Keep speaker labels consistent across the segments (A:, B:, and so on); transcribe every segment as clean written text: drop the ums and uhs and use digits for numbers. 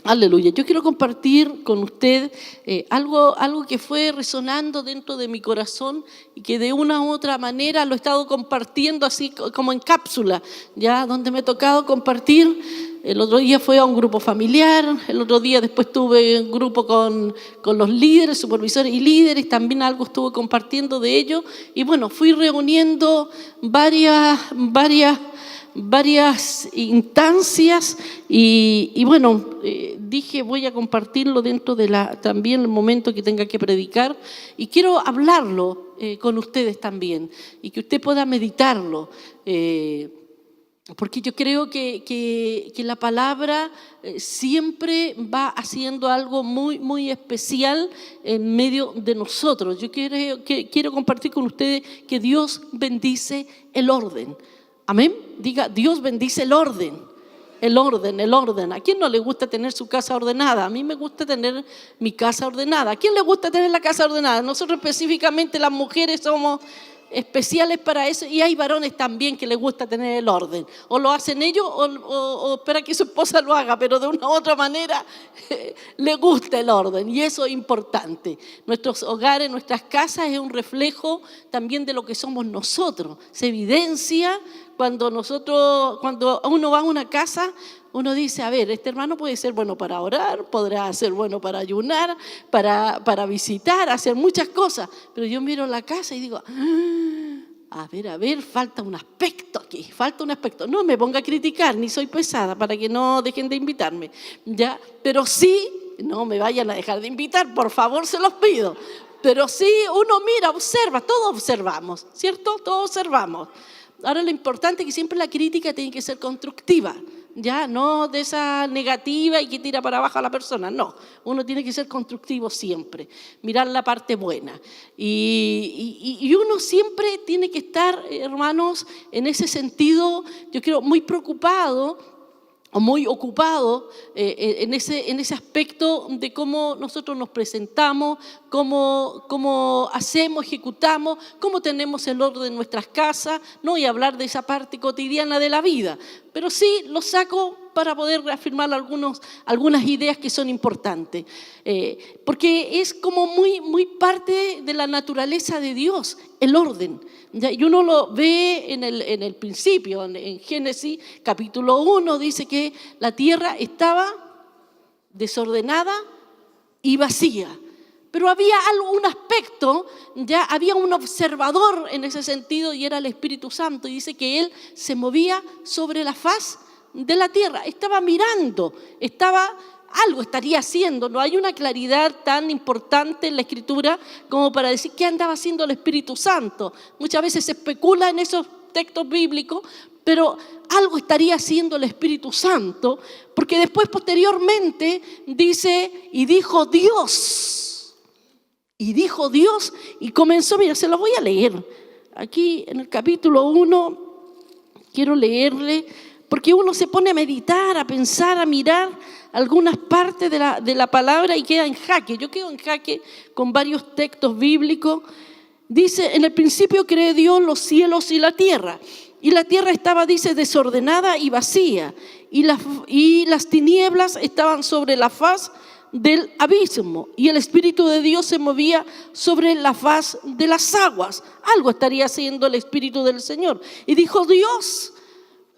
A: Aleluya. Yo quiero compartir con usted algo que fue resonando dentro de mi corazón y que de una u otra manera lo he estado compartiendo así como en cápsula, ya donde me ha tocado compartir. El otro día fue a un grupo familiar, el otro día después tuve un grupo con los líderes, supervisores y líderes, también algo estuve compartiendo de ello. Y bueno, fui reuniendo varias instancias y bueno, dije voy a compartirlo dentro de también el momento que tenga que predicar y quiero hablarlo con ustedes también y que usted pueda meditarlo, porque yo creo que la palabra siempre va haciendo algo muy, muy especial en medio de nosotros. Yo quiero compartir con ustedes que Dios bendice el orden. Amén. Diga, Dios bendice el orden. El orden, el orden. ¿A quién no le gusta tener su casa ordenada? A mí me gusta tener mi casa ordenada. ¿A quién le gusta tener la casa ordenada? Nosotros específicamente las mujeres somos especiales para eso y hay varones también que les gusta tener el orden. O lo hacen ellos o espera que su esposa lo haga, pero de una u otra manera le gusta el orden y eso es importante. Nuestros hogares, nuestras casas es un reflejo también de lo que somos nosotros. Se evidencia cuando uno va a una casa, uno dice, a ver, este hermano puede ser bueno para orar, podrá ser bueno para ayunar, para visitar, hacer muchas cosas. Pero yo miro la casa y digo, a ver, falta un aspecto aquí, falta un aspecto. No me ponga a criticar, ni soy pesada para que no dejen de invitarme, ¿ya? Pero sí, no me vayan a dejar de invitar, por favor, se los pido. Pero sí, uno mira, observa, todos observamos, ¿cierto? Todos observamos. Ahora lo importante es que siempre la crítica tiene que ser constructiva, ya no de esa negativa y que tira para abajo a la persona, no, uno tiene que ser constructivo siempre, mirar la parte buena y uno siempre tiene que estar, hermanos, en ese sentido, yo creo, muy preocupado o muy ocupado en ese aspecto de cómo nosotros nos presentamos, cómo hacemos, ejecutamos, cómo tenemos el orden en nuestras casas. No voy a hablar de esa parte cotidiana de la vida, pero sí lo saco para poder reafirmar algunas ideas que son importantes. Porque es como muy parte de la naturaleza de Dios, el orden. Y uno lo ve en el principio, en Génesis capítulo 1, dice que la tierra estaba desordenada y vacía. Pero había algún aspecto, ya había un observador en ese sentido y era el Espíritu Santo. Y dice que Él se movía sobre la faz de la tierra, estaba mirando, algo estaría haciendo. No hay una claridad tan importante en la Escritura como para decir qué andaba haciendo el Espíritu Santo. Muchas veces se especula en esos textos bíblicos, pero algo estaría haciendo el Espíritu Santo, porque después posteriormente dice, y dijo Dios, y comenzó, mira, se lo voy a leer. Aquí en el capítulo 1, quiero leerle, porque uno se pone a meditar, a pensar, a mirar algunas partes de la palabra y queda en jaque. Yo quedo en jaque con varios textos bíblicos. Dice, en el principio creó Dios los cielos y la tierra. Y la tierra estaba, dice, desordenada y vacía. Y las tinieblas estaban sobre la faz del abismo. Y el Espíritu de Dios se movía sobre la faz de las aguas. Algo estaría haciendo el Espíritu del Señor. Y dijo Dios.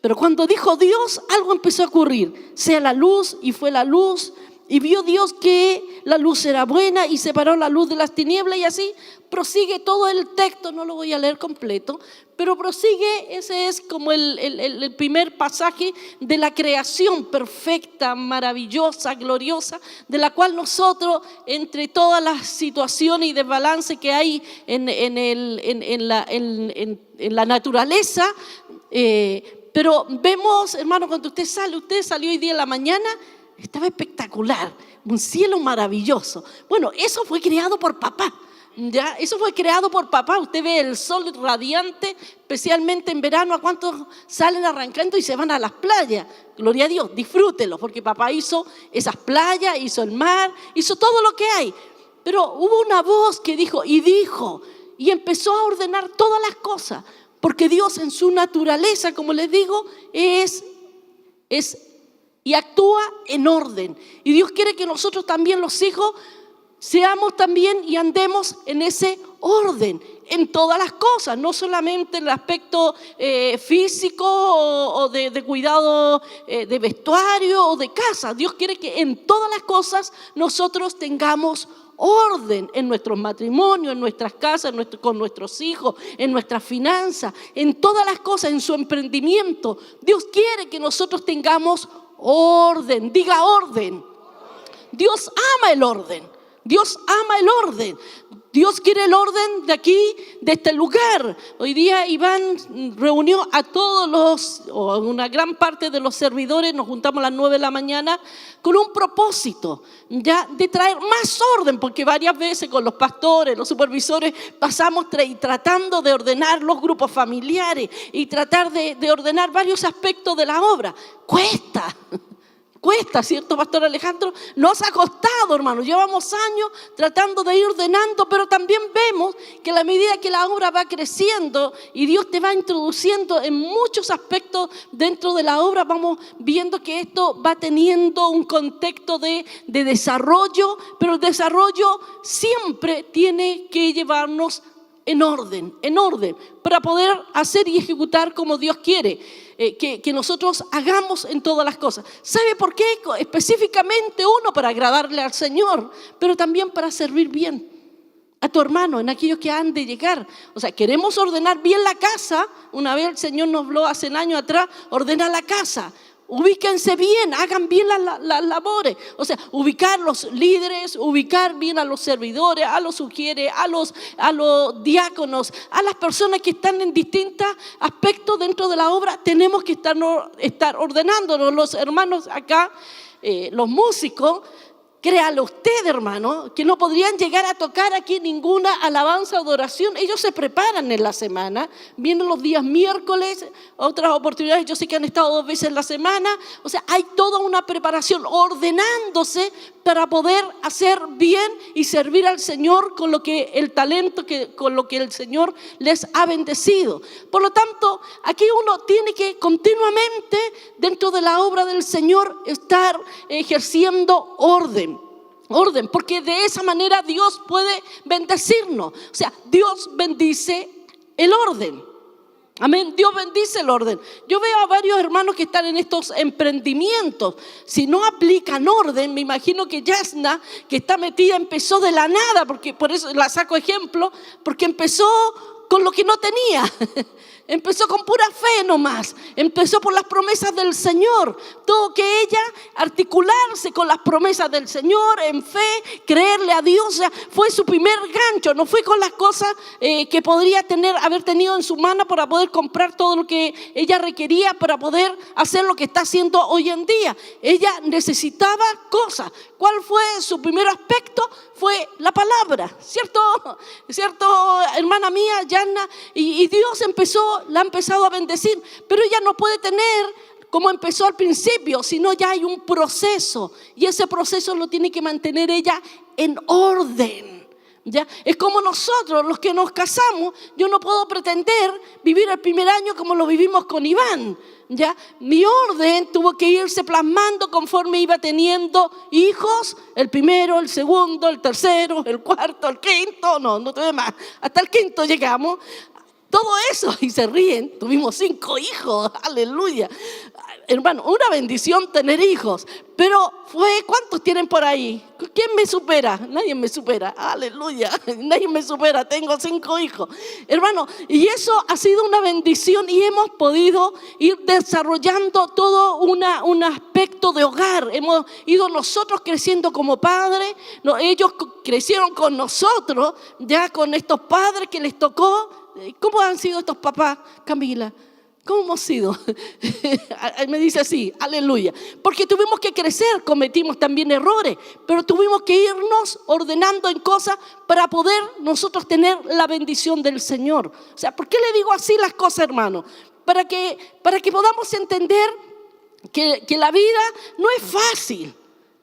A: Pero cuando dijo Dios, algo empezó a ocurrir. Sea la luz, y fue la luz. Y vio Dios que la luz era buena y separó la luz de las tinieblas. Y así prosigue todo el texto. No lo voy a leer completo, pero prosigue. Ese es como el primer pasaje de la creación perfecta, maravillosa, gloriosa, de la cual nosotros, entre todas las situaciones y desbalance que hay en la naturaleza, pero vemos, hermano, cuando usted salió hoy día en la mañana, estaba espectacular, un cielo maravilloso. Bueno, eso fue creado por papá, ¿ya? Eso fue creado por papá. Usted ve el sol radiante, especialmente en verano, a cuántos salen arrancando y se van a las playas. Gloria a Dios, disfrútenlo, porque papá hizo esas playas, hizo el mar, hizo todo lo que hay. Pero hubo una voz que dijo, y empezó a ordenar todas las cosas. Porque Dios en su naturaleza, como les digo, es y actúa en orden. Y Dios quiere que nosotros también, los hijos, seamos también y andemos en ese orden, en todas las cosas, no solamente en el aspecto físico o de cuidado de vestuario o de casa. Dios quiere que en todas las cosas nosotros tengamos orden en nuestros matrimonios, en nuestras casas, con nuestros hijos, en nuestras finanzas, en todas las cosas, en su emprendimiento. Dios quiere que nosotros tengamos orden. Diga orden. Dios ama el orden. Dios ama el orden. Dios quiere el orden de aquí, de este lugar. Hoy día Iván reunió a todos o una gran parte de los servidores, nos juntamos a las 9 de la mañana con un propósito, ya, de traer más orden, porque varias veces con los pastores, los supervisores, pasamos tratando de ordenar los grupos familiares y tratar de ordenar varios aspectos de la obra. Cuesta, ¿cierto, Pastor Alejandro? Nos ha costado, hermanos. Llevamos años tratando de ir ordenando, pero también vemos que a la medida que la obra va creciendo y Dios te va introduciendo en muchos aspectos dentro de la obra, vamos viendo que esto va teniendo un contexto de desarrollo, pero el desarrollo siempre tiene que llevarnos en orden, para poder hacer y ejecutar como Dios quiere que nosotros hagamos en todas las cosas. ¿Sabe por qué? Específicamente para agradarle al Señor, pero también para servir bien a tu hermano, en aquellos que han de llegar. O sea, queremos ordenar bien la casa. Una vez el Señor nos habló hace años atrás, ordena la casa. Ubíquense bien, hagan bien las labores. O sea, ubicar los líderes, ubicar bien a los servidores, a los sugieres, a los diáconos, a las personas que están en distintos aspectos dentro de la obra. Tenemos que estar ordenándonos. Los hermanos acá, los músicos, créale usted, hermano, que no podrían llegar a tocar aquí ninguna alabanza o adoración. Ellos se preparan en la semana, vienen los días miércoles, otras oportunidades, yo sé que han estado 2 veces en la semana. O sea, hay toda una preparación ordenándose para poder hacer bien y servir al Señor con el talento, con lo que el Señor les ha bendecido. Por lo tanto, aquí uno tiene que continuamente, dentro de la obra del Señor, estar ejerciendo orden, porque de esa manera Dios puede bendecirnos. O sea, Dios bendice el orden. Amén, Dios bendice el orden. Yo veo a varios hermanos que están en estos emprendimientos. Si no aplican orden, me imagino que Yasna, que está metida, empezó de la nada, porque por eso la saco ejemplo, porque empezó con lo que no tenía. Empezó con pura fe nomás. Empezó por las promesas del Señor. Tuvo que ella articularse con las promesas del Señor en fe, creerle a Dios. O sea, fue su primer gancho. No fue con las cosas que podría haber tenido en su mano para poder comprar todo lo que ella requería para poder hacer lo que está haciendo hoy en día. Ella necesitaba cosas. ¿Cuál fue su primer aspecto? Fue la palabra, ¿cierto? ¿Cierto, hermana mía, Yana? Y Dios la ha empezado a bendecir, pero ella no puede tener como empezó al principio, sino ya hay un proceso, y ese proceso lo tiene que mantener ella en orden. ¿Ya? Es como nosotros, los que nos casamos. Yo no puedo pretender vivir el primer año como lo vivimos con Iván. ¿Ya? Mi orden tuvo que irse plasmando conforme iba teniendo hijos, el primero, el segundo, el tercero, el cuarto, el quinto, no tuve más, hasta el quinto llegamos. Todo eso, y se ríen, tuvimos 5 hijos, aleluya. Hermano, una bendición tener hijos, pero ¿cuántos tienen por ahí? ¿Quién me supera? Nadie me supera, aleluya, nadie me supera, tengo 5 hijos. Hermano, y eso ha sido una bendición y hemos podido ir desarrollando todo un aspecto de hogar. Hemos ido nosotros creciendo como padres, ellos crecieron con nosotros, ya con estos padres que les tocó. ¿Cómo han sido estos papás, Camila? ¿Cómo hemos sido? Me dice así, aleluya. Porque tuvimos que crecer, cometimos también errores, pero tuvimos que irnos ordenando en cosas para poder nosotros tener la bendición del Señor. O sea, ¿por qué le digo así las cosas, hermano? Para que podamos entender que la vida no es fácil,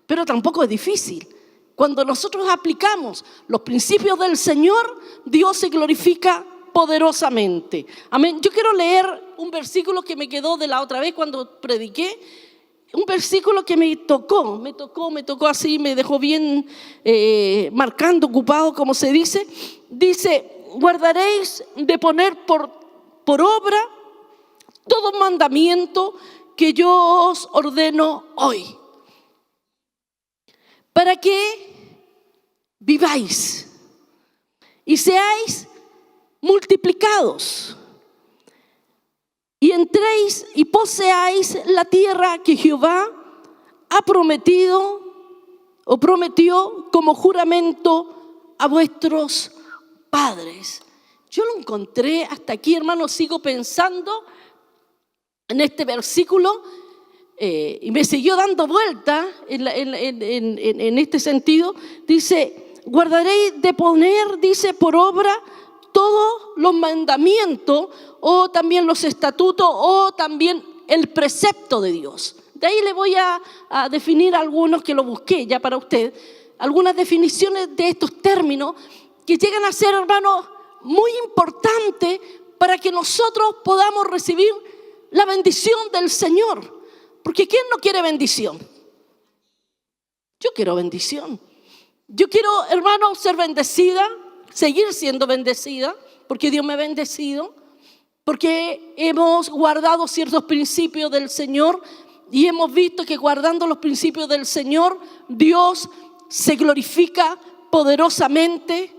A: pero tampoco es difícil. Cuando nosotros aplicamos los principios del Señor, Dios se glorifica poderosamente. Amén. Yo quiero leer un versículo que me quedó de la otra vez cuando prediqué. un versículo que me tocó así, me dejó bien marcando, ocupado, como se dice. Dice: guardaréis de poner por obra todo mandamiento que yo os ordeno hoy, para que viváis y seáis multiplicados, y entréis y poseáis la tierra que Jehová ha prometido o prometió como juramento a vuestros padres. Yo lo encontré hasta aquí, hermanos. Sigo pensando en este versículo y me siguió dando vuelta en este sentido. Dice: guardaréis de poner, dice, por obra todos los mandamientos, o también los estatutos, o también el precepto de Dios. De ahí le voy a definir algunos que lo busqué ya para usted, algunas definiciones de estos términos que llegan a ser, hermanos, muy importantes para que nosotros podamos recibir la bendición del Señor. Porque ¿quién no quiere bendición? Yo quiero bendición. Yo quiero, hermano, ser bendecida, seguir siendo bendecida, porque Dios me ha bendecido, porque hemos guardado ciertos principios del Señor y hemos visto que guardando los principios del Señor, Dios se glorifica poderosamente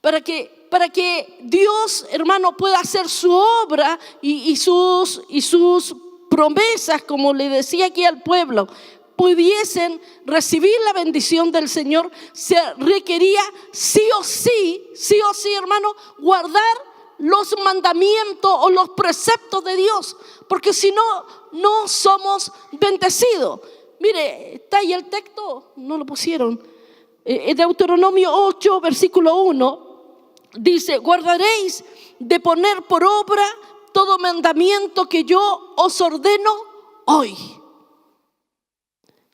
A: para que Dios, hermano, pueda hacer su obra y sus promesas, como le decía aquí al pueblo, pudiesen recibir la bendición del Señor. Se requería sí o sí, hermano, guardar los mandamientos o los preceptos de Dios, porque si no, no somos bendecidos. Mire, está ahí el texto, no lo pusieron. Deuteronomio 8, versículo 1, dice: guardaréis de poner por obra todo mandamiento que yo os ordeno hoy.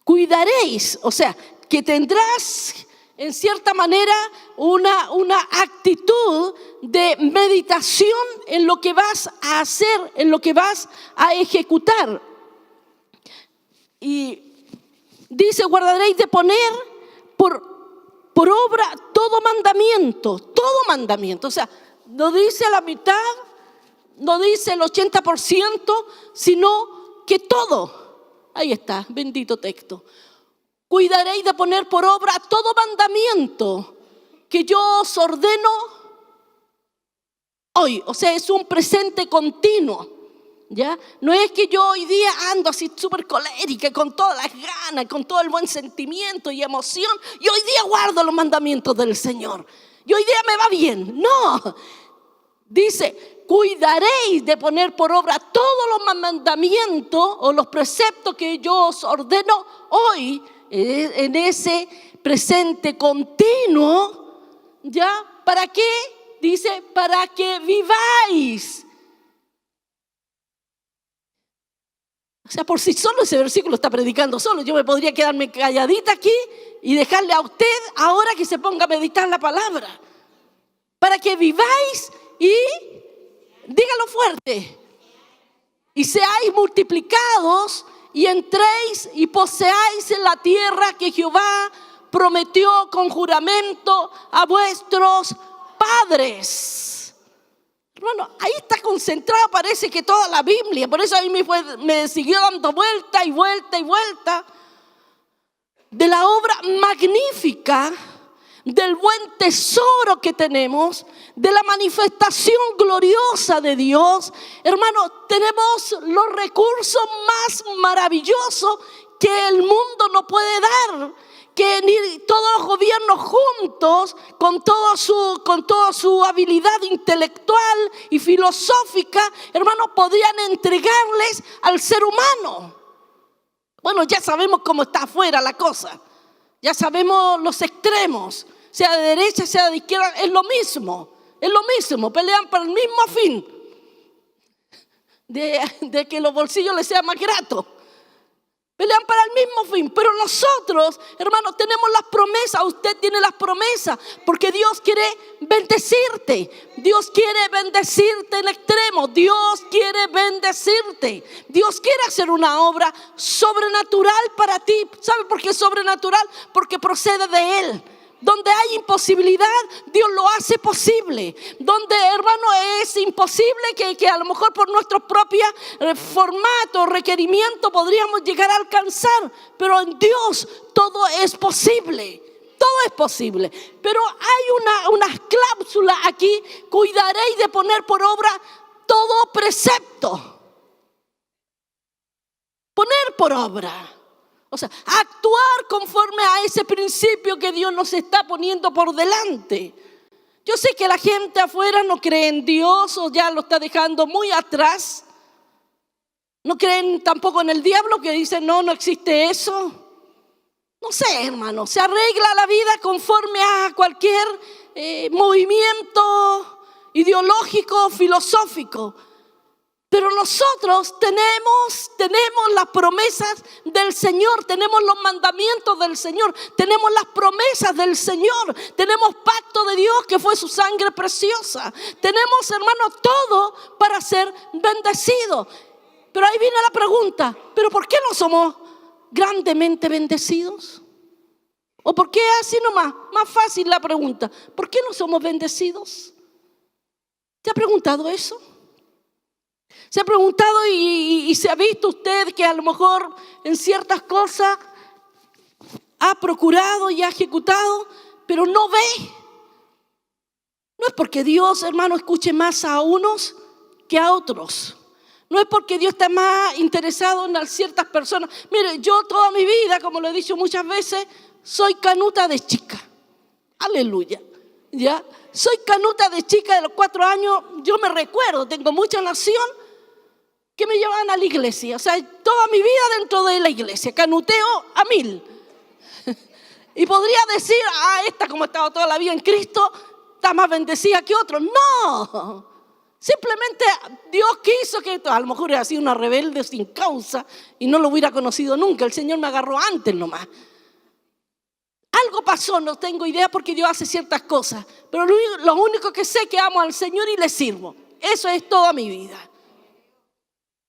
A: Cuidaréis, o sea, que tendrás en cierta manera una actitud de meditación en lo que vas a hacer, en lo que vas a ejecutar. Y dice: guardaréis de poner por obra todo mandamiento. O sea, no dice la mitad, no dice el 80%, sino que todo. Ahí está, bendito texto. Cuidaréis de poner por obra todo mandamiento que yo os ordeno hoy. O sea, es un presente continuo, ¿ya? No es que yo hoy día ando así súper colérica, con todas las ganas, con todo el buen sentimiento y emoción, y hoy día guardo los mandamientos del Señor, y hoy día me va bien. No, dice: cuidaréis de poner por obra todos los mandamientos o los preceptos que yo os ordeno hoy, en ese presente continuo, ¿ya? ¿Para qué? Dice: para que viváis. O sea, por sí solo ese versículo está predicando solo. Yo me podría quedarme calladita aquí y dejarle a usted ahora que se ponga a meditar la palabra. Para que viváis y, dígalo fuerte, y seáis multiplicados y entréis y poseáis en la tierra que Jehová prometió con juramento a vuestros padres. Hermano, ahí está concentrada, parece que toda la Biblia. Por eso a mí me siguió dando vuelta y vuelta y vuelta de la obra magnífica, del buen tesoro que tenemos, de la manifestación gloriosa de Dios. Hermano, tenemos los recursos más maravillosos que el mundo no puede dar, que ni todos los gobiernos juntos, con toda su habilidad intelectual y filosófica, hermano, podrían entregarles al ser humano. Bueno, ya sabemos cómo está afuera la cosa. Ya sabemos los extremos, sea de derecha, sea de izquierda, es lo mismo, pelean por el mismo fin, de que los bolsillos les sean más gratos. Pelean para el mismo fin, pero nosotros, hermanos, tenemos las promesas. Usted tiene las promesas porque Dios quiere bendecirte. Dios quiere bendecirte en extremo. Dios quiere bendecirte. Dios quiere hacer una obra sobrenatural para ti. ¿Sabe por qué es sobrenatural? Porque procede de Él. Donde hay imposibilidad, Dios lo hace posible. Donde, hermano, es imposible que a lo mejor por nuestros propios formatos, requerimientos podríamos llegar a alcanzar. Pero en Dios todo es posible. Todo es posible. Pero hay unas cláusulas aquí. Cuidaréis de poner por obra todo precepto. Poner por obra. O sea, actuar conforme a ese principio que Dios nos está poniendo por delante. Yo sé que la gente afuera no cree en Dios o ya lo está dejando muy atrás. No creen tampoco en el diablo, que dicen no existe eso. No sé, hermano, se arregla la vida conforme a cualquier movimiento ideológico, filosófico. Pero nosotros tenemos las promesas del Señor, tenemos los mandamientos del Señor, tenemos las promesas del Señor, tenemos pacto de Dios que fue su sangre preciosa. Tenemos, hermanos, todo para ser bendecidos. Pero ahí viene la pregunta, ¿pero por qué no somos grandemente bendecidos? ¿O por qué así nomás? Más fácil la pregunta, ¿por qué no somos bendecidos? ¿Te ha preguntado eso? ¿Se ha preguntado y se ha visto usted que a lo mejor en ciertas cosas ha procurado y ha ejecutado, pero no ve? No es porque Dios, hermano, escuche más a unos que a otros. No es porque Dios está más interesado en ciertas personas. Mire, yo toda mi vida, como lo he dicho muchas veces, soy canuta de chica. Aleluya. ¿Ya? Soy canuta de chica de los 4 años. Yo me recuerdo, tengo mucha nación, que me llevaban a la iglesia. O sea, toda mi vida dentro de la iglesia. Canuteo a 1000. Y podría decir, esta como ha estado toda la vida en Cristo, está más bendecida que otros. No. Simplemente Dios quiso que a lo mejor hubiera sido una rebelde sin causa y no lo hubiera conocido nunca. El Señor me agarró antes nomás. Algo pasó, no tengo idea, porque Dios hace ciertas cosas. Pero lo único que sé es que amo al Señor y le sirvo. Eso es toda mi vida.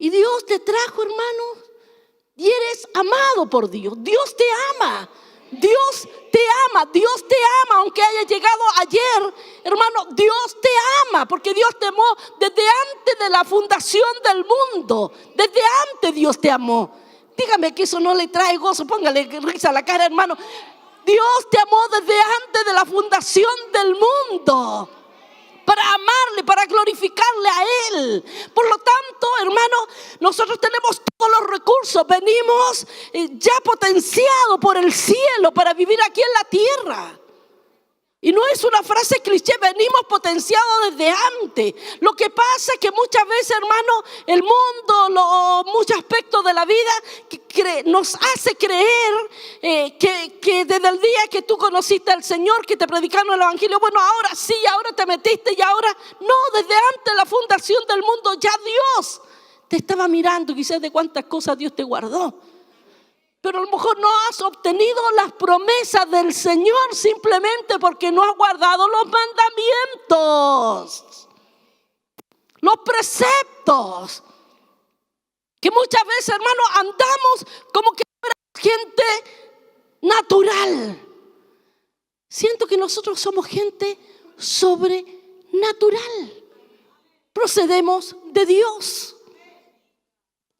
A: Y Dios te trajo, hermano, y eres amado por Dios. Dios te ama. Dios te ama, Dios te ama, aunque haya llegado ayer, hermano, Dios te ama, porque Dios te amó desde antes de la fundación del mundo. Desde antes Dios te amó. Dígame que eso no le trae gozo, póngale risa a la cara, hermano. Dios te amó desde antes de la fundación del mundo, para amarle, para glorificarle a Él. Por lo tanto, hermano, nosotros tenemos todos los recursos. Venimos ya potenciados por el cielo para vivir aquí en la tierra. Y no es una frase cliché, venimos potenciados desde antes. Lo que pasa es que muchas veces, hermano, el mundo, muchos aspectos de la vida nos hace creer que desde el día que tú conociste al Señor, que te predicaron el Evangelio, bueno, ahora sí, ahora te metiste y ahora no. Desde antes de la fundación del mundo ya Dios te estaba mirando, quizás de cuántas cosas Dios te guardó. Pero a lo mejor no has obtenido las promesas del Señor simplemente porque no has guardado los mandamientos, los preceptos. Que muchas veces, hermano, andamos como que gente natural. Siento que nosotros somos gente sobrenatural. Procedemos de Dios.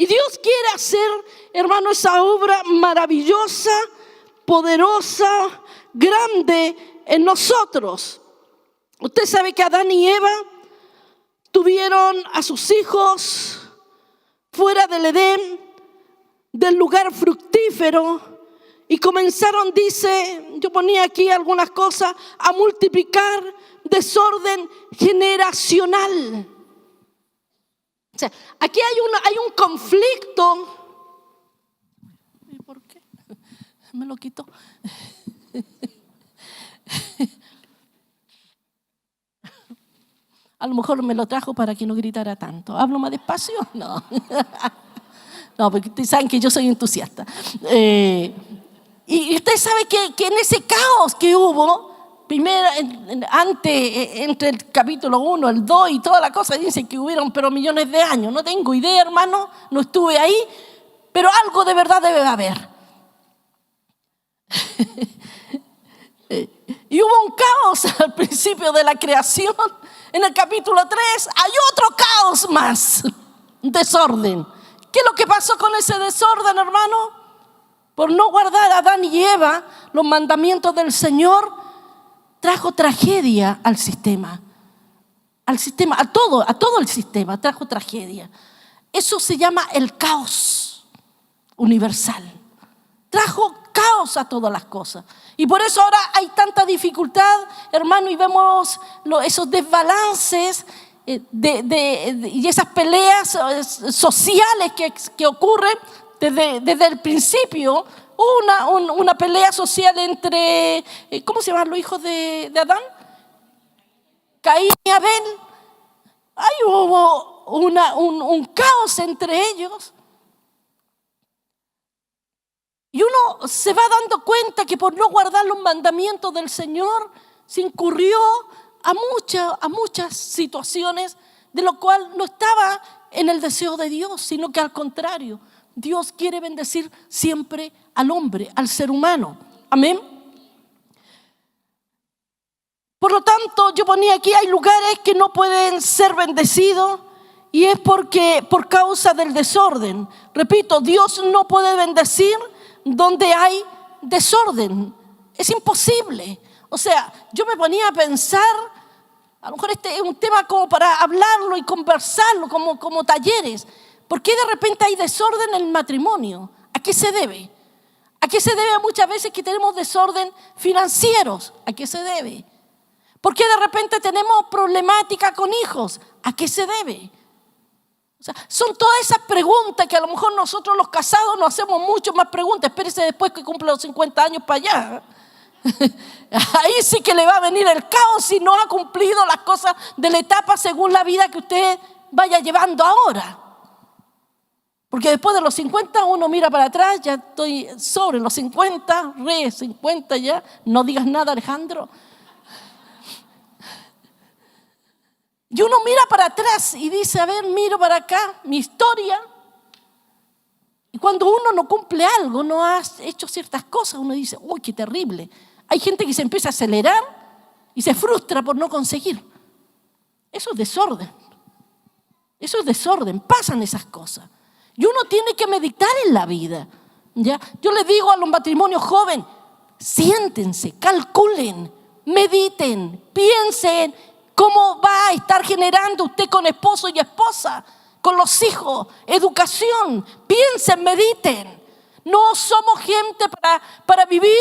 A: Y Dios quiere hacer, hermano, esa obra maravillosa, poderosa, grande en nosotros. Usted sabe que Adán y Eva tuvieron a sus hijos fuera del Edén, del lugar fructífero, y comenzaron, dice, yo ponía aquí algunas cosas, a multiplicar desorden generacional. O sea, aquí hay un conflicto. ¿Y por qué? Me lo quitó. A lo mejor me lo trajo para que no gritara tanto. ¿Hablo más despacio? No. No, porque ustedes saben que yo soy entusiasta. Y usted sabe que en ese caos que hubo, primero, entre el capítulo 1, el 2 y toda la cosa, dice que hubieron pero millones de años. No tengo idea, hermano, no estuve ahí, pero algo de verdad debe haber. Y hubo un caos al principio de la creación. En el capítulo 3 hay otro caos más, desorden. ¿Qué es lo que pasó con ese desorden, hermano? Por no guardar a Adán y Eva los mandamientos del Señor, trajo tragedia al sistema. A todo el sistema trajo tragedia. Eso se llama el caos universal. Trajo caos a todas las cosas. Y por eso ahora hay tanta dificultad, hermano, y vemos esos desbalances y esas peleas sociales que ocurren desde el principio. Hubo una pelea social entre, ¿cómo se llaman los hijos de Adán? Caín y Abel. Ahí hubo un caos entre ellos. Y uno se va dando cuenta que por no guardar los mandamientos del Señor se incurrió a muchas situaciones de lo cual no estaba en el deseo de Dios, sino que al contrario, Dios quiere bendecir siempre al hombre, al ser humano. Amén. Por lo tanto, yo ponía aquí, hay lugares que no pueden ser bendecidos y es por causa del desorden. Repito, Dios no puede bendecir donde hay desorden. Es imposible. O sea, yo me ponía a pensar, a lo mejor este es un tema como para hablarlo y conversarlo como talleres. ¿Por qué de repente hay desorden en el matrimonio? ¿A qué se debe? ¿A qué se debe muchas veces que tenemos desorden financieros? ¿A qué se debe? ¿Por qué de repente tenemos problemática con hijos? ¿A qué se debe? O sea, son todas esas preguntas que a lo mejor nosotros los casados nos hacemos mucho más preguntas. Espérese después que cumpla los 50 años para allá. Ahí sí que le va a venir el caos si no ha cumplido las cosas de la etapa según la vida que usted vaya llevando ahora. Porque después de los 50 uno mira para atrás, ya estoy sobre los 50, 50 ya. No digas nada, Alejandro. Y uno mira para atrás y dice, a ver, miro para acá, mi historia. Y cuando uno no cumple algo, no ha hecho ciertas cosas, uno dice, uy, qué terrible. Hay gente que se empieza a acelerar y se frustra por no conseguir. Eso es desorden. Eso es desorden, pasan esas cosas. Y uno tiene que meditar en la vida. ¿Ya? Yo les digo a los matrimonios jóvenes, siéntense, calculen, mediten, piensen cómo va a estar generando usted con esposo y esposa, con los hijos, educación. Piensen, mediten. No somos gente para vivir.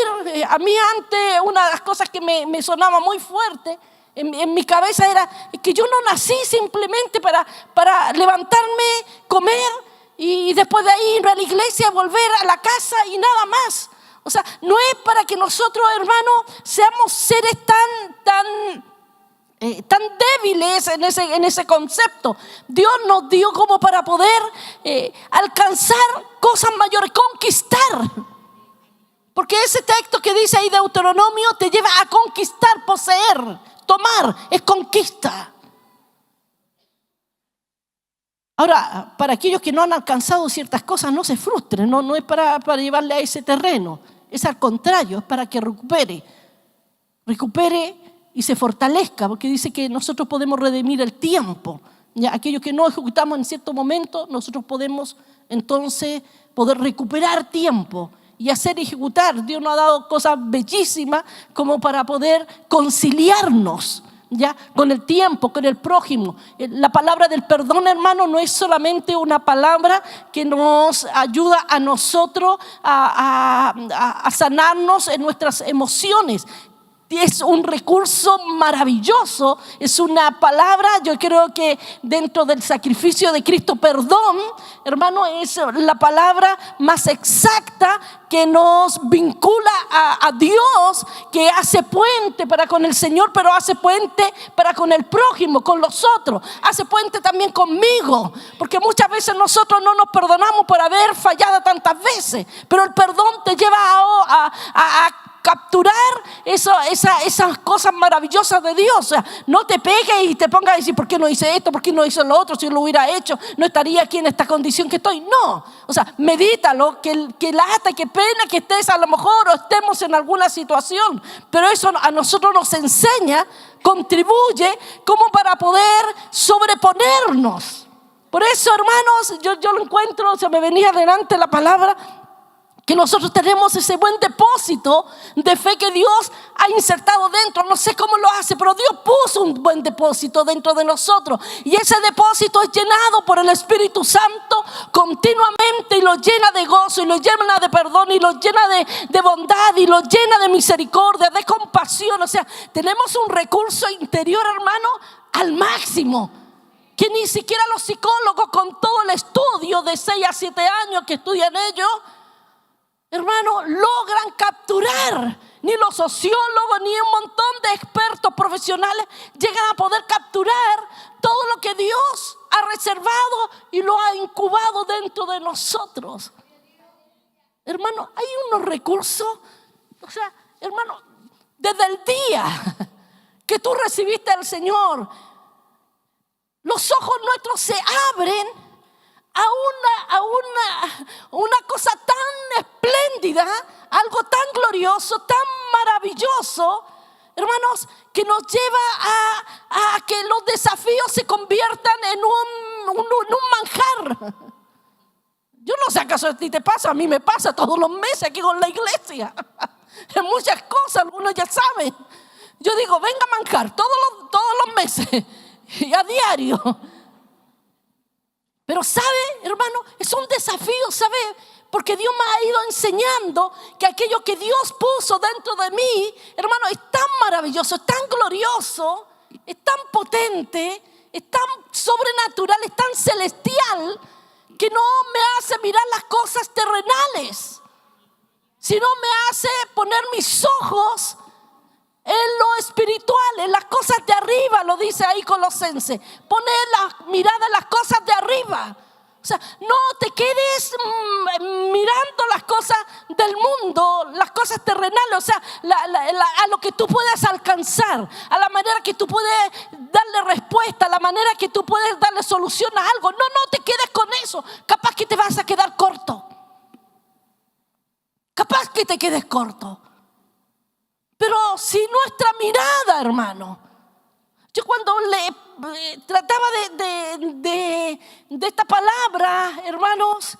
A: A mí antes una de las cosas que me sonaba muy fuerte en mi cabeza era que yo no nací simplemente para levantarme, comer y después de ahí ir a la iglesia, volver a la casa y nada más. O sea, no es para que nosotros, hermanos, seamos seres tan débiles en ese concepto. Dios nos dio como para poder alcanzar cosas mayores, conquistar. Porque ese texto que dice ahí Deuteronomio te lleva a conquistar, poseer, tomar, es conquista. Ahora, para aquellos que no han alcanzado ciertas cosas, no se frustren, no es para llevarle a ese terreno, es al contrario, es para que recupere y se fortalezca, porque dice que nosotros podemos redimir el tiempo. Ya, aquellos que no ejecutamos en cierto momento, nosotros podemos entonces poder recuperar tiempo y hacer ejecutar. Dios nos ha dado cosas bellísimas como para poder conciliarnos, ¿ya? Con el tiempo, con el prójimo. La palabra del perdón, hermano, no es solamente una palabra que nos ayuda a nosotros a sanarnos en nuestras emociones.
B: es un recurso maravilloso, es una palabra, yo creo que dentro del sacrificio de Cristo, perdón, hermano, es la palabra más exacta que nos vincula a Dios, que hace puente para con el Señor, pero hace puente para con el prójimo, con los otros, hace puente también conmigo, porque muchas veces nosotros no nos perdonamos por haber fallado tantas veces, pero el perdón te lleva a capturar esas cosas maravillosas de Dios. O sea, no te pegues y te pongas a decir: ¿por qué no hice esto? ¿Por qué no hice lo otro? Si lo hubiera hecho, no estaría aquí en esta condición que estoy. No, o sea, medítalo, que lata, que pena que estés a lo mejor o estemos en alguna situación, pero eso a nosotros nos enseña, contribuye como para poder sobreponernos. Por eso, hermanos, yo lo encuentro, se me venía delante la palabra, que nosotros tenemos ese buen depósito de fe que Dios ha insertado dentro. No sé cómo lo hace, pero Dios puso un buen depósito dentro de nosotros. Y ese depósito es llenado por el Espíritu Santo continuamente, y lo llena de gozo, y lo llena de perdón, y lo llena de bondad, y lo llena de misericordia, de compasión. O sea, tenemos un recurso interior, hermano, al máximo, que ni siquiera los psicólogos, con todo el estudio de 6 a 7 años que estudian ellos, hermano, logran capturar. Ni los sociólogos ni un montón de expertos profesionales llegan a poder capturar todo lo que Dios ha reservado y lo ha incubado dentro de nosotros. Hermano, hay unos recursos, o sea, hermano, desde el día que tú recibiste al Señor, los ojos nuestros se abren a una cosa tan espléndida, algo tan glorioso, tan maravilloso, hermanos, que nos lleva a que los desafíos se conviertan en un manjar. Yo no sé acaso a ti te pasa, a mí me pasa todos los meses aquí con la iglesia. En muchas cosas, algunos ya saben. Yo digo: venga a manjar todos los meses y a diario. Pero sabe, hermano, es un desafío, sabe, porque Dios me ha ido enseñando que aquello que Dios puso dentro de mí, hermano, es tan maravilloso, es tan glorioso, es tan potente, es tan sobrenatural, es tan celestial, que no me hace mirar las cosas terrenales, sino me hace poner mis ojos en lo espiritual, en las cosas de arriba, lo dice ahí Colosenses. Pone la mirada en las cosas de arriba. O sea, no te quedes mirando las cosas del mundo, las cosas terrenales, o sea, a lo que tú puedas alcanzar, a la manera que tú puedes darle respuesta, a la manera que tú puedes darle solución a algo. No te quedes con eso. Capaz que te vas a quedar corto. Capaz que te quedes corto. Pero si nuestra mirada, hermano, yo cuando trataba de esta palabra, hermanos,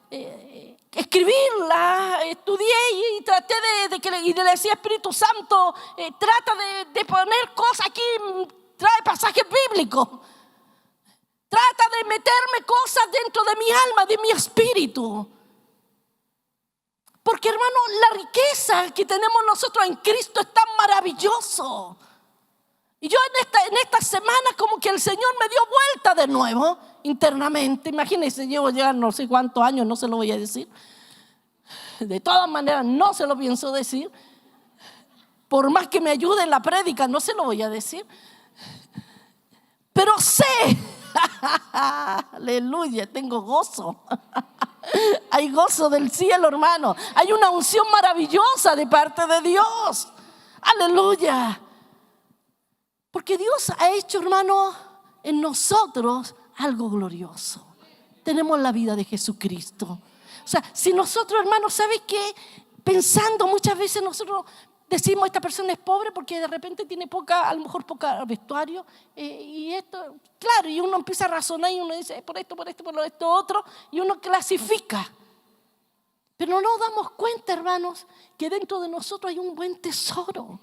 B: escribirla, estudié y traté y le decía: Espíritu Santo, trata de poner cosas aquí, trae pasajes bíblicos, trata de meterme cosas dentro de mi alma, de mi espíritu. Porque, hermano, la riqueza que tenemos nosotros en Cristo es tan maravilloso. Y yo en esta semana como que el Señor me dio vuelta de nuevo internamente. Imagínense, llevo ya no sé cuántos años, no se lo voy a decir. De todas maneras, no se lo pienso decir. Por más que me ayude en la prédica, no se lo voy a decir. Pero sé, aleluya, tengo gozo. Hay gozo del cielo, hermano. Hay una unción maravillosa de parte de Dios. Aleluya. Porque Dios ha hecho, hermano, en nosotros algo glorioso. Tenemos la vida de Jesucristo. O sea, si nosotros, hermano, ¿sabes qué? Pensando muchas veces nosotros decimos: esta persona es pobre porque de repente tiene a lo mejor poca vestuario, y esto, claro, y uno empieza a razonar y uno dice: por esto, por esto, otro, y uno clasifica. Pero no nos damos cuenta, hermanos, que dentro de nosotros hay un buen tesoro.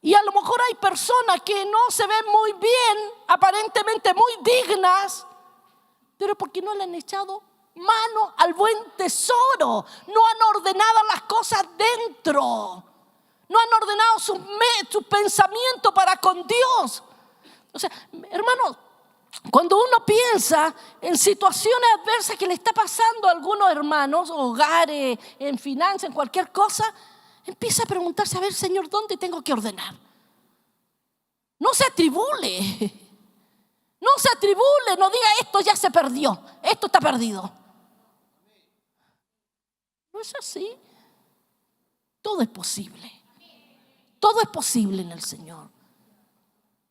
B: Y a lo mejor hay personas que no se ven muy bien, aparentemente muy dignas, pero porque no le han echado mano al buen tesoro, no han ordenado las cosas dentro. no han ordenado sus pensamientos para con Dios. O sea, hermanos, cuando uno piensa en situaciones adversas que le está pasando a algunos hermanos, hogares, en finanzas, en cualquier cosa, empieza a preguntarse, a ver, Señor, ¿dónde tengo que ordenar? No se atribule, no diga esto ya se perdió, esto está perdido. No es así. Todo es posible. Todo es posible en el Señor.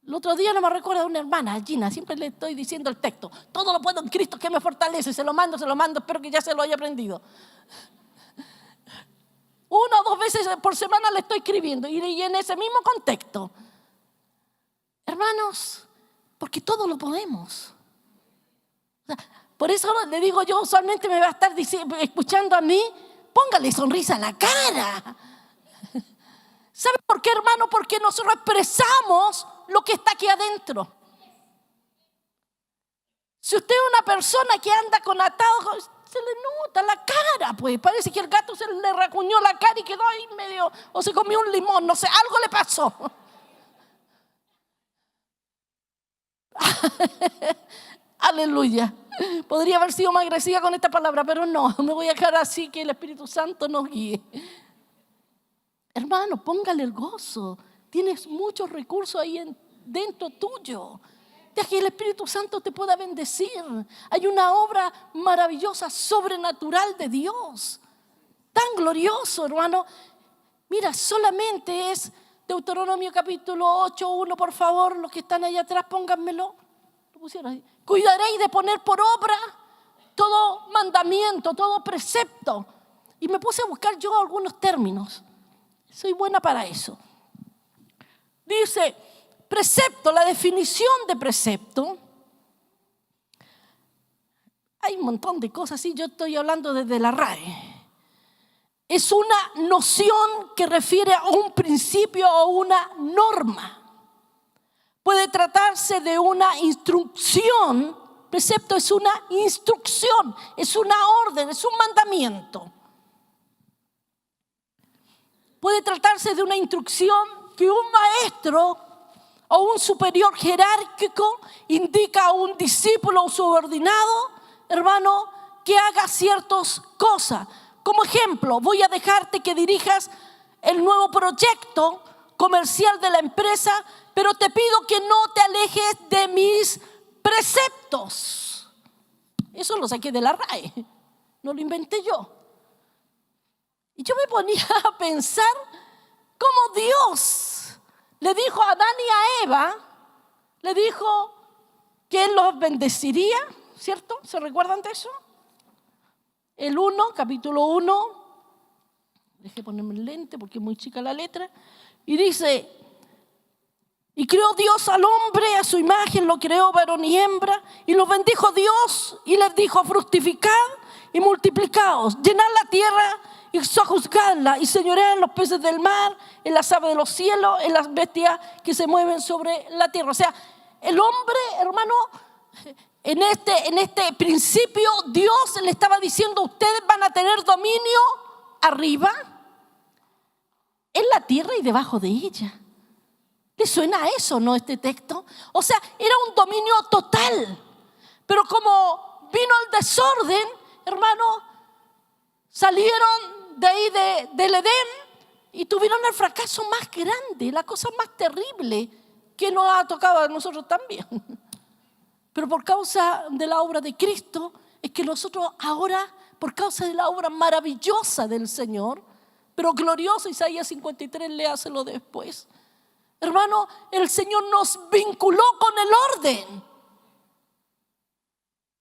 B: El otro día no me recuerdo de una hermana, Gina, siempre le estoy diciendo el texto. Todo lo puedo en Cristo que me fortalece, se lo mando, espero que ya se lo haya aprendido. 1 o 2 veces por semana le estoy escribiendo y en ese mismo contexto. Hermanos, porque todo lo podemos. Por eso le digo yo, usualmente me va a estar escuchando a mí, póngale sonrisa en la cara. ¿Sabe por qué, hermano? Porque nosotros expresamos lo que está aquí adentro. Si usted es una persona que anda con atados, se le nota la cara, pues parece que el gato se le racuñó la cara y quedó ahí medio, o se comió un limón, no sé, algo le pasó. Aleluya. Podría haber sido más agresiva con esta palabra, pero no, me voy a dejar así que el Espíritu Santo nos guíe. Hermano, póngale el gozo. Tienes muchos recursos ahí dentro tuyo. Deja que el Espíritu Santo te pueda bendecir. Hay una obra maravillosa, sobrenatural de Dios. Tan glorioso, hermano. Mira, solamente es Deuteronomio capítulo 8:1, por favor. Los que están allá atrás, pónganmelo. Lo pusieron ahí. Cuidaréis de poner por obra todo mandamiento, todo precepto. Y me puse a buscar yo algunos términos. Soy buena para eso. Dice, precepto, la definición de precepto. Hay un montón de cosas, sí, yo estoy hablando desde la RAE. Es una noción que refiere a un principio o una norma. Puede tratarse de una instrucción. Precepto es una instrucción, es una orden, es un mandamiento. Puede tratarse de una instrucción que un maestro o un superior jerárquico indica a un discípulo o subordinado, hermano, que haga ciertas cosas. Como ejemplo, voy a dejarte que dirijas el nuevo proyecto comercial de la empresa, pero te pido que no te alejes de mis preceptos. Eso lo saqué de la RAE, no lo inventé yo. Y yo me ponía a pensar cómo Dios le dijo a Adán y a Eva, le dijo que Él los bendeciría, ¿cierto? ¿Se recuerdan de eso? El 1, capítulo 1, dejé ponerme el lente porque es muy chica la letra, y dice, y creó Dios al hombre a su imagen, lo creó varón y hembra, y los bendijo Dios y les dijo, fructificad y multiplicaos, llenad la tierra y sojuzgadla y señoread en los peces del mar, en las aves de los cielos, en las bestias que se mueven sobre la tierra. O sea, el hombre, hermano, en este principio Dios le estaba diciendo, ustedes van a tener dominio arriba, en la tierra y debajo de ella. ¿Le suena a eso, no, este texto? O sea, era un dominio total. Pero como vino el desorden, hermano, salieron de ahí del Edén y tuvieron el fracaso más grande, la cosa más terrible que nos ha tocado a nosotros también. Pero por causa de la obra de Cristo, es que nosotros ahora, por causa de la obra maravillosa del Señor, pero gloriosa, Isaías 53, léaselo después. Hermano, el Señor nos vinculó con el orden.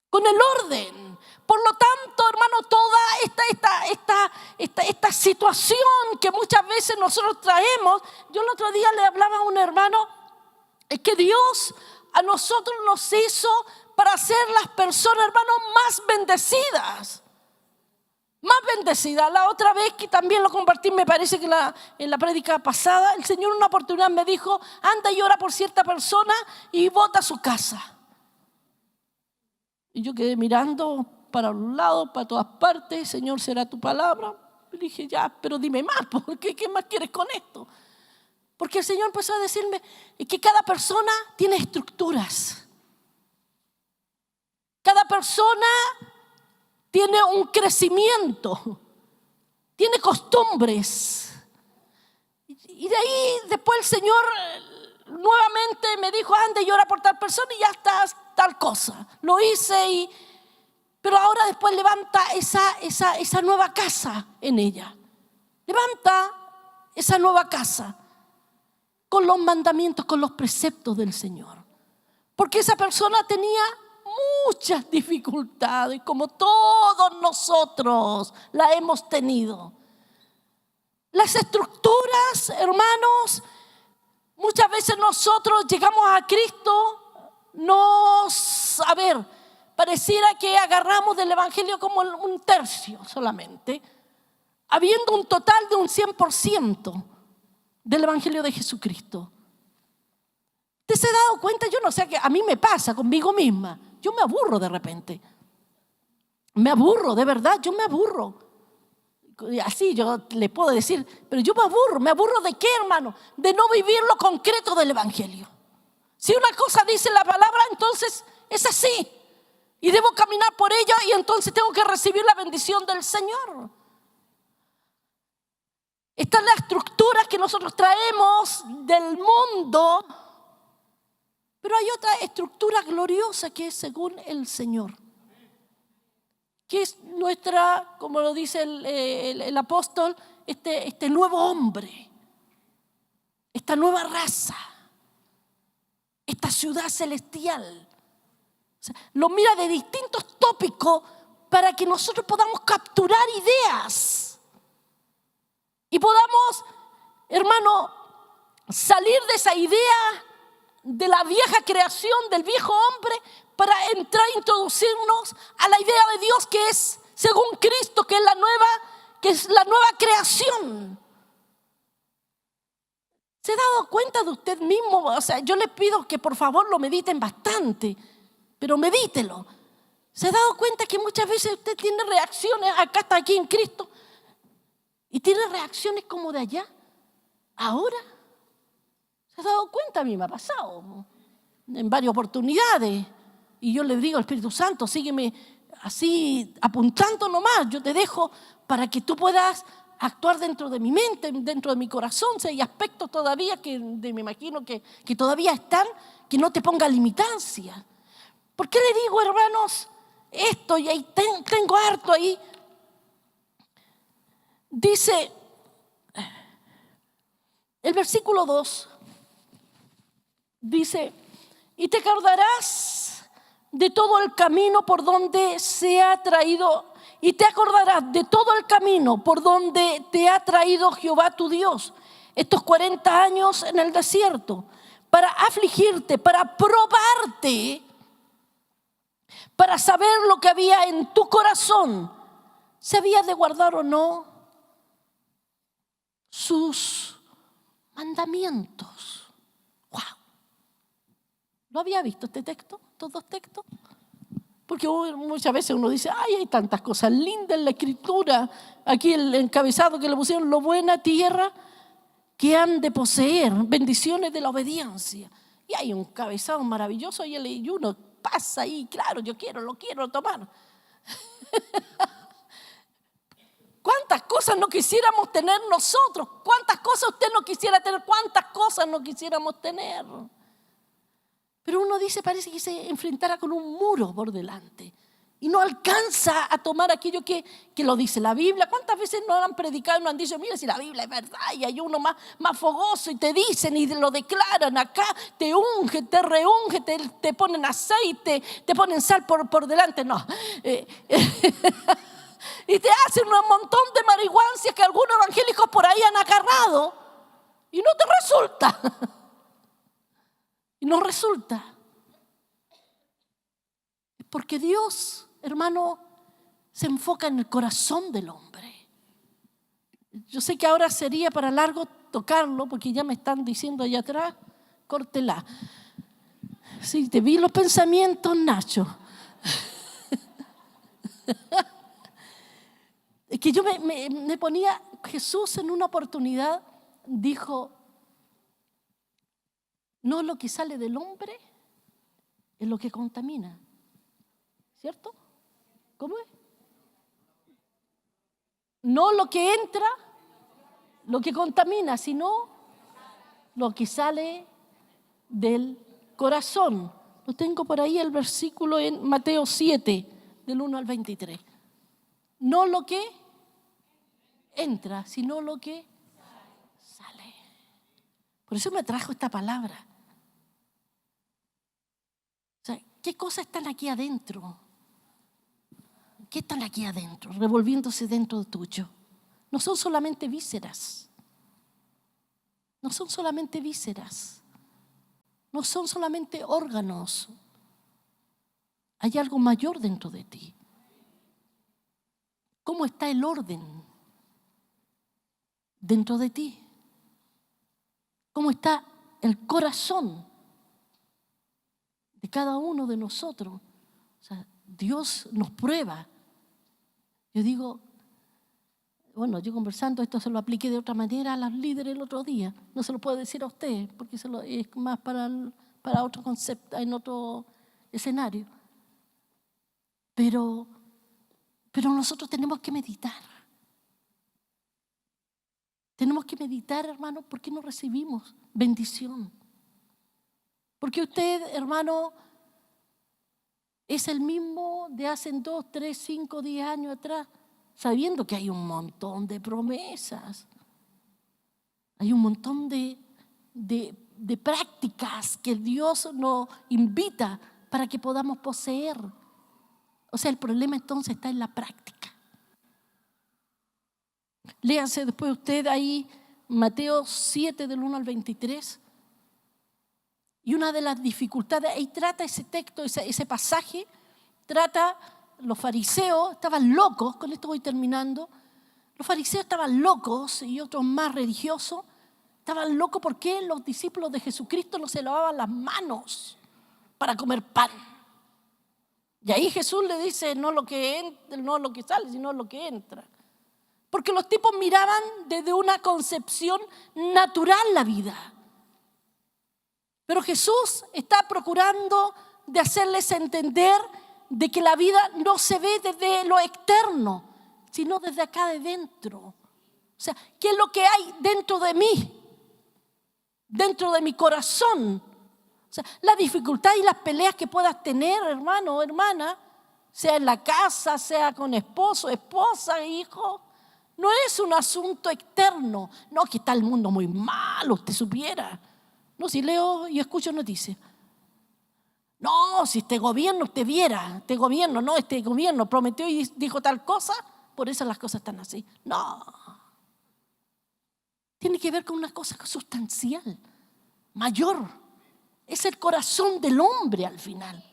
B: Con el orden. Por lo tanto, hermano, toda esta situación que muchas veces nosotros traemos, yo el otro día le hablaba a un hermano, es que Dios a nosotros nos hizo para ser las personas, hermano, más bendecidas. Más bendecida. La otra vez que también lo compartí, me parece que en la prédica pasada, el Señor en una oportunidad me dijo, anda y ora por cierta persona y vota a su casa. Y yo quedé mirando para los lados, para todas partes, Señor, será tu palabra. Le dije, ya, pero dime más, ¿qué más quieres con esto? Porque el Señor empezó a decirme que cada persona tiene estructuras. Cada persona tiene un crecimiento, tiene costumbres. Y de ahí después el Señor nuevamente me dijo, anda y ora por tal persona y ya está tal cosa. Lo hice, pero ahora después levanta esa nueva casa en ella. Levanta esa nueva casa con los mandamientos, con los preceptos del Señor. Porque esa persona tenía muchas dificultades, como todos nosotros la hemos tenido. Las estructuras, hermanos, muchas veces nosotros llegamos a Cristo, pareciera que agarramos del Evangelio como un tercio solamente, habiendo un total de un 100% del Evangelio de Jesucristo. ¿Usted se ha dado cuenta? Yo no sé, que a mí me pasa conmigo misma. Yo me aburro de repente. Me aburro, de verdad, yo me aburro. Así yo le puedo decir, pero yo me aburro. ¿Me aburro de qué, hermano? De no vivir lo concreto del Evangelio. Si una cosa dice la palabra, entonces es así. Y debo caminar por ella y entonces tengo que recibir la bendición del Señor. Están las estructuras que nosotros traemos del mundo, pero hay otra estructura gloriosa que es según el Señor, que es nuestra, como lo dice el apóstol, este nuevo hombre, esta nueva raza, esta ciudad celestial. O sea, lo mira de distintos tópicos para que nosotros podamos capturar ideas y podamos, hermano, salir de esa idea de la vieja creación, del viejo hombre, para entrar a introducirnos a la idea de Dios que es según Cristo, que es la nueva creación. ¿Se ha dado cuenta de usted mismo? O sea, yo le pido que por favor lo mediten bastante, pero medítelo. ¿Se ha dado cuenta que muchas veces usted tiene reacciones, acá está aquí en Cristo, y tiene reacciones como de allá, ahora? ¿Se ha dado cuenta? A mí me ha pasado en varias oportunidades. Y yo le digo al Espíritu Santo, sígueme así apuntando nomás. Yo te dejo para que tú puedas actuar dentro de mi mente, dentro de mi corazón. Si hay aspectos todavía que me imagino que todavía están, que no te ponga limitancia. ¿Por qué le digo, hermanos, esto? Y ahí tengo harto ahí. Dice el versículo 2, dice, y te acordarás de todo el camino por donde se ha traído, y te acordarás de todo el camino por donde te ha traído Jehová tu Dios estos 40 años en el desierto, para afligirte, para probarte, para saber lo que había en tu corazón, si habías de guardar o no sus mandamientos. ¡Wow! ¿Lo había visto este texto? ¿Estos dos textos? Porque muchas veces uno dice, ay, hay tantas cosas lindas en la Escritura. Aquí el encabezado que le pusieron, lo buena tierra que han de poseer, bendiciones de la obediencia. Y hay un encabezado maravilloso y uno pasa ahí, claro, lo quiero tomar. ¿Cuántas cosas no quisiéramos tener nosotros? ¿Cuántas cosas usted no quisiera tener? ¿Cuántas cosas no quisiéramos tener? Pero uno dice, parece que se enfrentara con un muro por delante y no alcanza a tomar aquello que lo dice la Biblia. ¿Cuántas veces no han predicado y no han dicho, mira, si la Biblia es verdad? Y hay uno más fogoso y te dicen y lo declaran acá, te unge, te reunge, te ponen aceite, te ponen sal por delante. No. Y te hacen un montón de marihuancias que algunos evangélicos por ahí han agarrado y no te resulta. Y no resulta. Porque Dios, hermano, se enfoca en el corazón del hombre. Yo sé que ahora sería para largo tocarlo, porque ya me están diciendo allá atrás, córtela. Sí, te vi los pensamientos, Nacho. que yo me ponía, Jesús en una oportunidad dijo, no lo que sale del hombre es lo que contamina, ¿cierto? ¿Cómo es? No lo que entra, lo que contamina, sino lo que sale del corazón. Lo tengo por ahí el versículo en Mateo 7, del 1 al 23. No lo que entra, sino lo que sale. Por eso me trajo esta palabra. O sea, ¿qué cosas están aquí adentro? ¿Qué están aquí adentro, revolviéndose dentro tuyo? No son solamente vísceras. No son solamente vísceras. No son solamente órganos. Hay algo mayor dentro de ti. ¿Cómo está el orden dentro de ti? ¿Cómo está el corazón de cada uno de nosotros? O sea, Dios nos prueba. Yo digo, bueno, yo conversando, esto se lo apliqué de otra manera a los líderes el otro día. No se lo puedo decir a usted, porque es más para otro concepto, en otro escenario. Pero nosotros tenemos que meditar. Tenemos que meditar, hermano, ¿por qué no recibimos bendición? Porque usted, hermano, es el mismo de hace 2, 3, 5, 10 años atrás, sabiendo que hay un montón de promesas. Hay un montón de prácticas que Dios nos invita para que podamos poseer. O sea, el problema entonces está en la práctica. Léanse después usted ahí Mateo 7 del 1 al 23. Y una de las dificultades, ahí trata ese texto, ese pasaje, trata, los fariseos estaban locos, con esto voy terminando, los fariseos estaban locos y otros más religiosos, estaban locos porque los discípulos de Jesucristo no se lavaban las manos para comer pan. Y ahí Jesús le dice, no lo que sale, sino lo que entra. Porque los tipos miraban desde una concepción natural la vida. Pero Jesús está procurando de hacerles entender de que la vida no se ve desde lo externo, sino desde acá de dentro. O sea, ¿qué es lo que hay dentro de mí? Dentro de mi corazón. O sea, la dificultad y las peleas que puedas tener, hermano o hermana, sea en la casa, sea con esposo, esposa, hijo, no es un asunto externo. No, que está el mundo muy malo, usted supiera. No, si leo y escucho noticias. No, si este gobierno usted viera, este gobierno prometió y dijo tal cosa, por eso las cosas están así. No. Tiene que ver con una cosa sustancial, mayor. Es el corazón del hombre al final.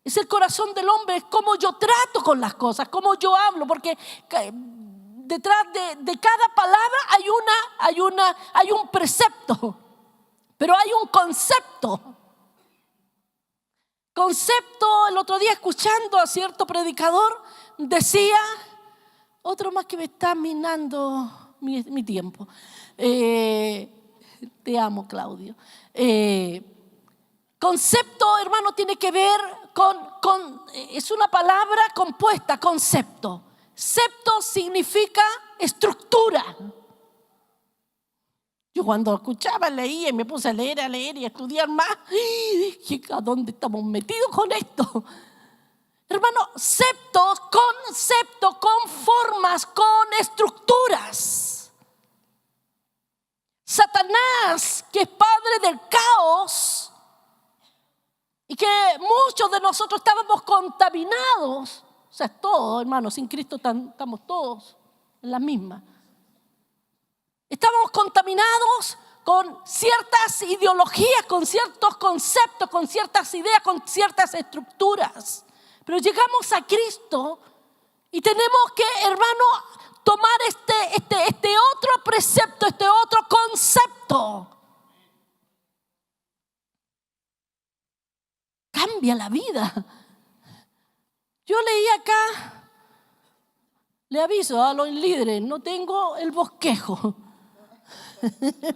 B: Es el corazón del hombre, es cómo yo trato con las cosas, cómo yo hablo, porque detrás de cada palabra hay un precepto. Pero hay un concepto. El otro día escuchando a cierto predicador, decía, otro más que me está minando mi tiempo. Te amo, Claudio. Concepto, hermano, tiene que ver es una palabra compuesta, concepto. Septo significa estructura. Yo cuando escuchaba, leía y me puse a leer y a estudiar más. Dije, ¿a dónde estamos metidos con esto? Hermano, concepto, con formas, con estructuras. Satanás, que es padre del caos, y que muchos de nosotros estábamos contaminados. O sea, todos, hermano, sin Cristo estamos todos en la misma. Estamos contaminados con ciertas ideologías, con ciertos conceptos, con ciertas ideas, con ciertas estructuras. Pero llegamos a Cristo y tenemos que, hermano, tomar este otro precepto, este otro concepto. Cambia la vida. Yo leí acá Le aviso a los líderes, no tengo el bosquejo,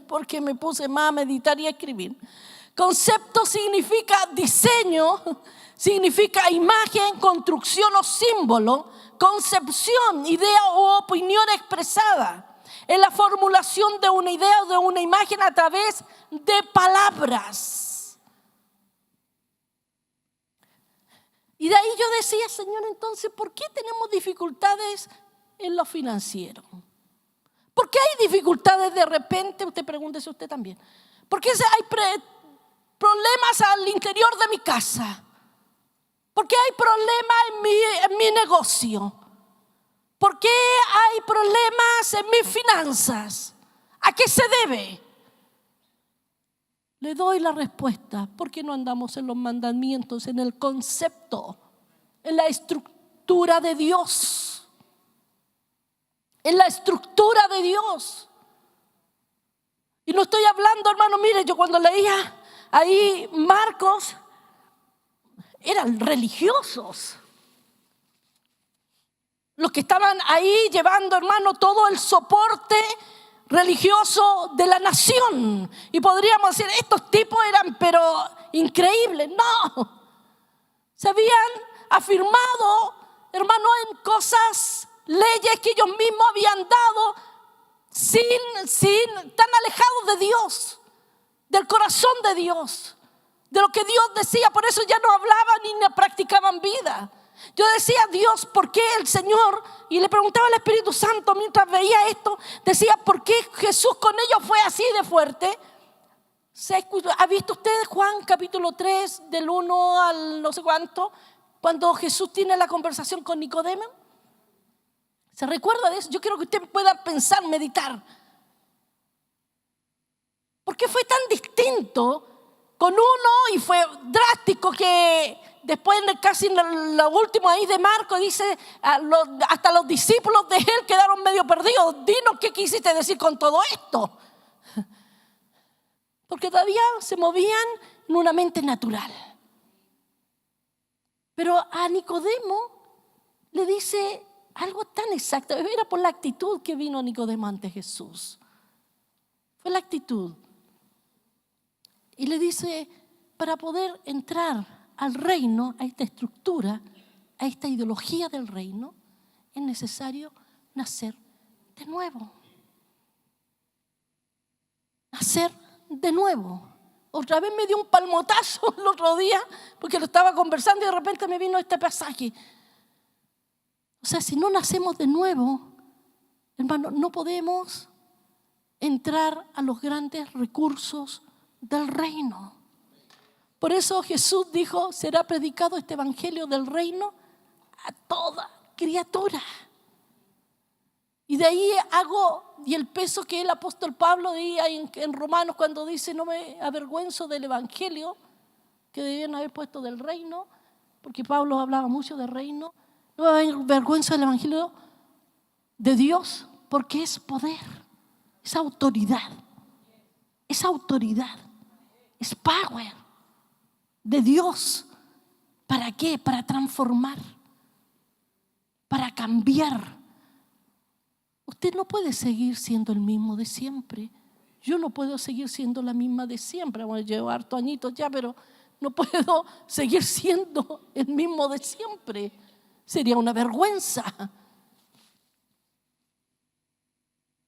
B: porque me puse más a meditar y a escribir. Concepto significa diseño, significa imagen, construcción o símbolo, concepción, idea o opinión expresada. Es la formulación de una idea o de una imagen a través de palabras. Y de ahí yo decía, Señor, entonces, ¿por qué tenemos dificultades en lo financiero? ¿Por qué hay dificultades de repente? Usted pregúntese usted también. ¿Por qué hay problemas al interior de mi casa? ¿Por qué hay problemas en mi negocio? ¿Por qué hay problemas en mis finanzas? ¿A qué se debe? Le doy la respuesta. ¿Por qué no andamos en los mandamientos, en el concepto, en la estructura de Dios? En la estructura de Dios. Y no estoy hablando, hermano, mire, yo cuando leía ahí Marcos, eran religiosos. Los que estaban ahí llevando, hermano, todo el soporte religioso de la nación. Y podríamos decir, estos tipos eran pero increíbles. No, se habían afirmado, hermano, en cosas, leyes que ellos mismos habían dado tan alejados de Dios, del corazón de Dios, de lo que Dios decía. Por eso ya no hablaban ni practicaban vida. Yo decía, Dios, ¿por qué el Señor? Y le preguntaba al Espíritu Santo mientras veía esto, decía, ¿por qué Jesús con ellos fue así de fuerte? ¿Ha visto usted Juan capítulo 3 del 1 al no sé cuánto? Cuando Jesús tiene la conversación con Nicodemo. ¿Se recuerda de eso? Yo quiero que usted pueda pensar, meditar. ¿Por qué fue tan distinto con uno y fue drástico que después casi en lo último ahí de Marcos dice hasta los discípulos de él quedaron medio perdidos? Dinos qué quisiste decir con todo esto. Porque todavía se movían en una mente natural. Pero a Nicodemo le dice algo tan exacto. Era por la actitud que vino Nicodemo ante Jesús. Fue la actitud. Y le dice, para poder entrar al reino, a esta estructura, a esta ideología del reino, es necesario nacer de nuevo. Nacer de nuevo. Otra vez me dio un palmotazo el otro día porque lo estaba conversando y de repente me vino este pasaje. O sea, si no nacemos de nuevo, hermano, no podemos entrar a los grandes recursos del reino. Por eso Jesús dijo, será predicado este evangelio del reino a toda criatura. Y de ahí y el peso que el apóstol Pablo decía en Romanos cuando dice, no me avergüenzo del evangelio que debían haber puesto del reino, porque Pablo hablaba mucho del reino. No me avergüenzo del evangelio de Dios, porque es poder, es autoridad, es power de Dios. ¿Para qué? Para transformar, para cambiar. Usted no puede seguir siendo el mismo de siempre. Yo no puedo seguir siendo la misma de siempre. Bueno, llevo hartos añitos ya, pero no puedo seguir siendo el mismo de siempre. Sería una vergüenza.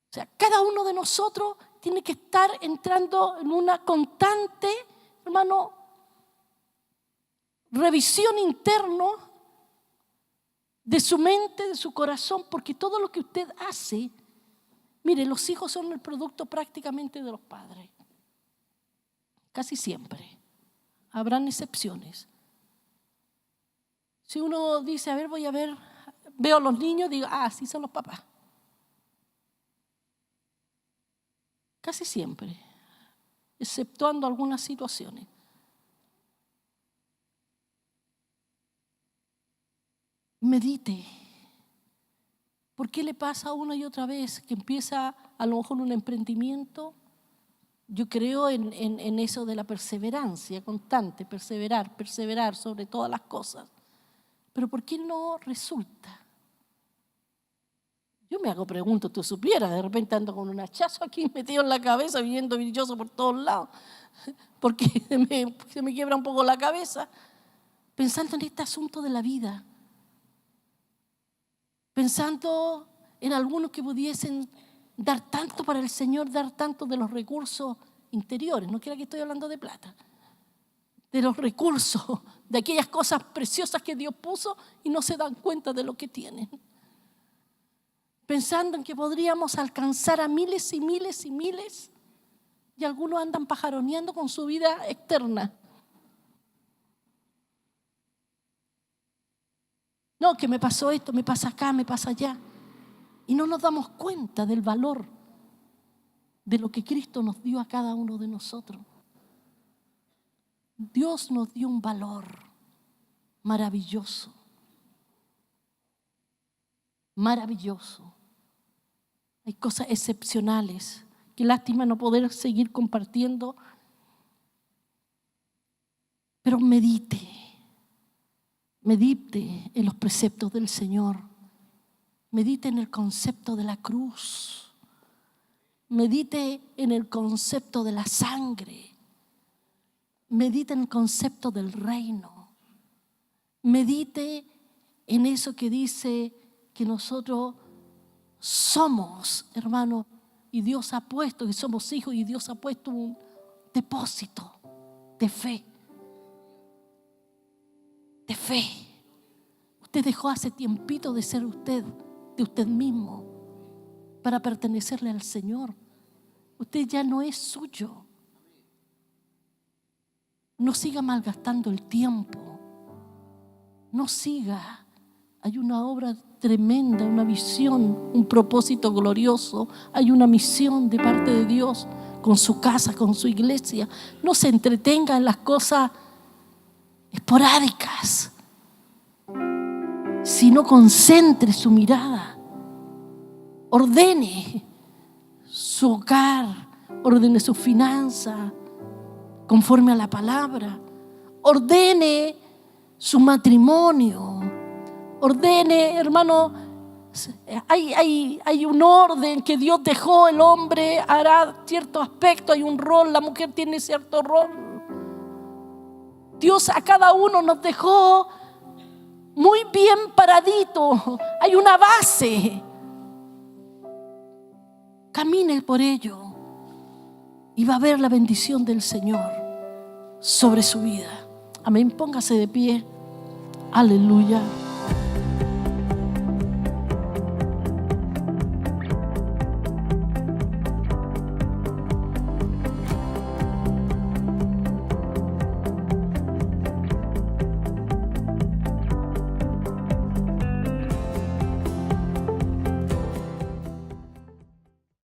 B: O sea, cada uno de nosotros tiene que estar entrando en una constante, hermano, revisión interna de su mente, de su corazón, porque todo lo que usted hace, mire, los hijos son el producto prácticamente de los padres. Casi siempre. Habrán excepciones. Si uno dice, a ver, veo a los niños, digo, sí son los papás. Casi siempre, exceptuando algunas situaciones. Medite. ¿Por qué le pasa una y otra vez que empieza a lo mejor un emprendimiento? Yo creo en eso de la perseverancia constante, perseverar sobre todas las cosas. Pero ¿por qué no resulta? Yo me hago preguntas, tú supieras, de repente ando con un hachazo aquí metido en la cabeza, viviendo brilloso por todos lados, porque se me quiebra un poco la cabeza, pensando en este asunto de la vida, pensando en algunos que pudiesen dar tanto para el Señor, dar tanto de los recursos interiores, no quiera que estoy hablando de plata, de los recursos, de aquellas cosas preciosas que Dios puso y no se dan cuenta de lo que tienen. Pensando en que podríamos alcanzar a miles y miles y miles, y algunos andan pajaroneando con su vida externa. No, que me pasó esto, me pasa acá, me pasa allá. Y no nos damos cuenta del valor de lo que Cristo nos dio a cada uno de nosotros. Dios nos dio un valor maravilloso. Maravilloso. Hay cosas excepcionales. Qué lástima no poder seguir compartiendo. Pero medite en los preceptos del Señor. Medite en el concepto de la cruz. Medite en el concepto de la sangre. Medite en el concepto del reino. Medite en eso que dice que nosotros somos, hermano, y Dios ha puesto, y somos hijos, y Dios ha puesto un depósito de fe. De fe. Usted dejó hace tiempito de ser usted, de usted mismo, para pertenecerle al Señor. Usted ya no es suyo. No siga malgastando el tiempo. No siga. Hay una obra tremenda, una visión, un propósito glorioso. Hay una misión de parte de Dios con su casa, con su iglesia. No se entretenga en las cosas esporádicas, sino concentre su mirada. Ordene su hogar, ordene su finanza conforme a la palabra. Ordene su matrimonio. Ordene, hermano, hay un orden que Dios dejó. El hombre hará cierto aspecto, hay un rol, la mujer tiene cierto rol. Dios a cada uno nos dejó muy bien paradito. Hay una base. Camine por ello y va a ver la bendición del Señor sobre su vida. Amén. Póngase de pie. Aleluya.